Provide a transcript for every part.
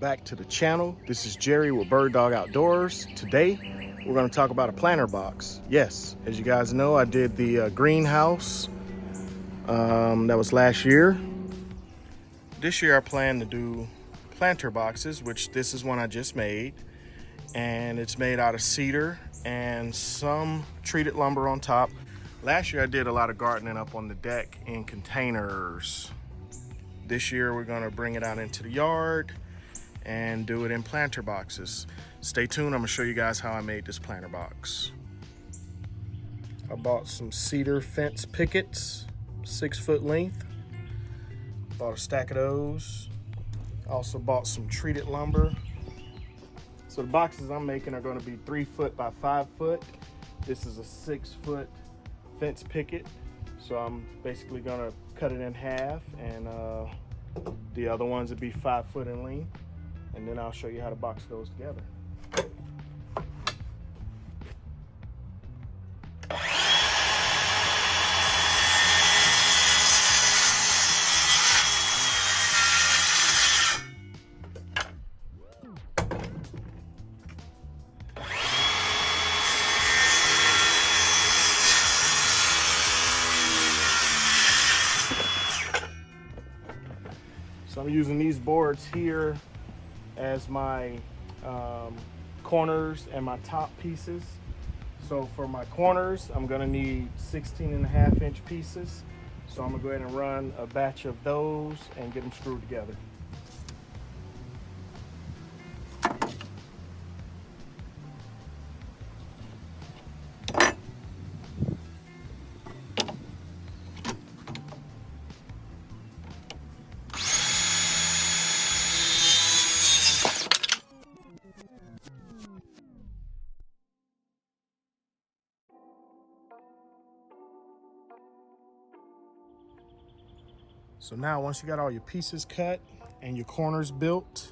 back to the channel. This is Jerry with Bird Dog Outdoors. Today we're going to talk about a planter box. Yes, as you guys know, I did the greenhouse. That was last year. This year I plan to do planter boxes, which this is one I just made, and it's made out of cedar and some treated lumber on top. Last year I did a lot of gardening up on the deck in containers. This year we're going to bring it out into the yard and do it in planter boxes. Stay tuned, I'm going to show you guys how I made this planter box. I bought some cedar fence pickets, 6 foot length. Bought a stack of those. Also bought some treated lumber. So the boxes I'm making are going to be 3 foot by 5 foot. This is a 6 foot fence picket. So I'm basically going to cut it in half, and the other ones would be 5 foot in length. And then I'll show you how the box goes together. So I'm using these boards here as my corners and my top pieces. So for my corners, I'm gonna need 16.5-inch pieces. So I'm gonna go ahead and run a batch of those and get them screwed together. So now once you got all your pieces cut and your corners built,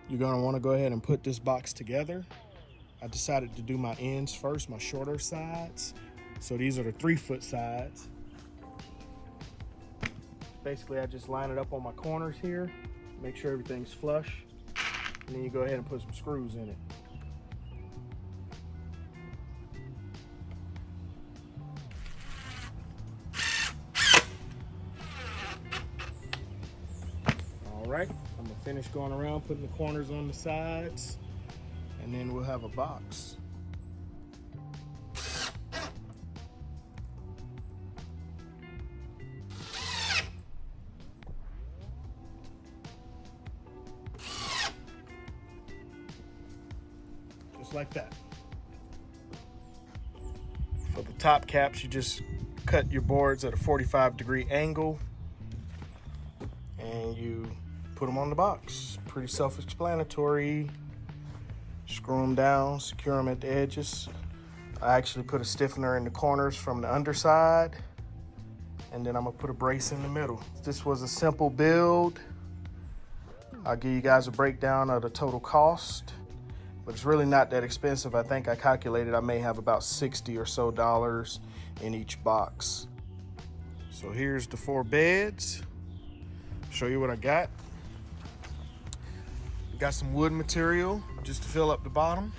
you're gonna wanna go ahead and put this box together. I decided to do my ends first, my shorter sides. So these are the 3 foot sides. Basically, I just line it up on my corners here, make sure everything's flush, and then you go ahead and put some screws in it. All right, I'm gonna finish going around putting the corners on the sides, and then we'll have a box. Just like that. For the top caps, you just cut your boards at a 45-degree angle and you put them on the box. Pretty self-explanatory. Screw them down, secure them at the edges. I actually put a stiffener in the corners from the underside, and then I'm gonna put a brace in the middle. This was a simple build. I'll give you guys a breakdown of the total cost, but it's really not that expensive. I think I calculated I may have about $60 or so in each box. So here's the 4 beds. Show you what I got. Got some wood material just to fill up the bottom,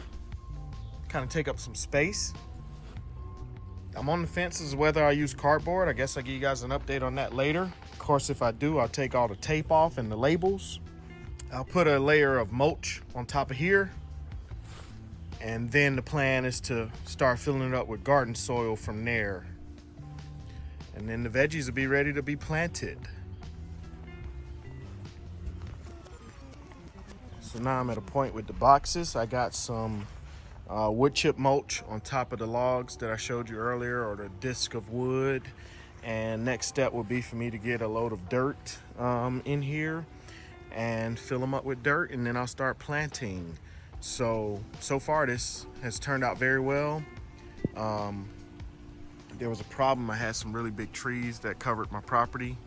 kind of take up some space. I'm on the fence as to whether I use cardboard. I guess I'll give you guys an update on that later. Of course, if I do, I'll take all the tape off and the labels. I'll put a layer of mulch on top of here, and then the plan is to start filling it up with garden soil from there. And then the veggies will be ready to be planted. So now I'm at a point with the boxes. I got some wood chip mulch on top of the logs that I showed you earlier, or the disc of wood. And next step will be for me to get a load of dirt in here and fill them up with dirt, and then I'll start planting. So far this has turned out very well. There was a problem. I had some really big trees that covered my property.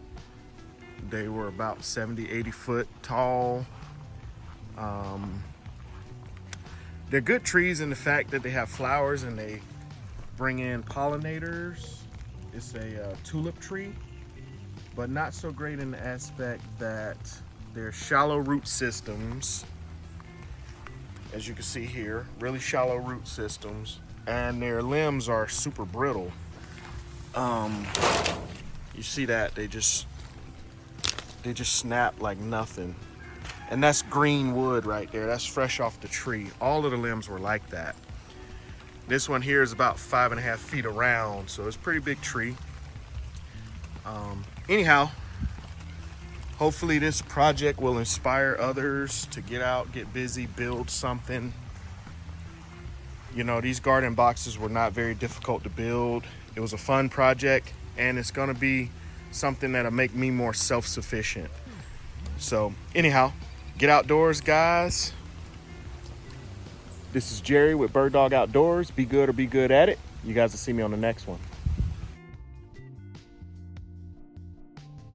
They were about 70, 80 foot tall. They're good trees in the fact that they have flowers and they bring in pollinators. It's a tulip tree, but not so great in the aspect that They're shallow root systems. As you can see here, really shallow root systems, and their limbs are super brittle. You see that they just snap like nothing. And that's green wood right there. That's fresh off the tree. All of the limbs were like that. This one here is about 5.5 feet around, so it's a pretty big tree. Anyhow, hopefully this project will inspire others to get out, get busy, build something. You know, these garden boxes were not very difficult to build. It was a fun project, and it's gonna be something that'll make me more self-sufficient. So anyhow, get outdoors, guys. This is Jerry with Bird Dog Outdoors. Be good or be good at it. You guys will see me on the next one.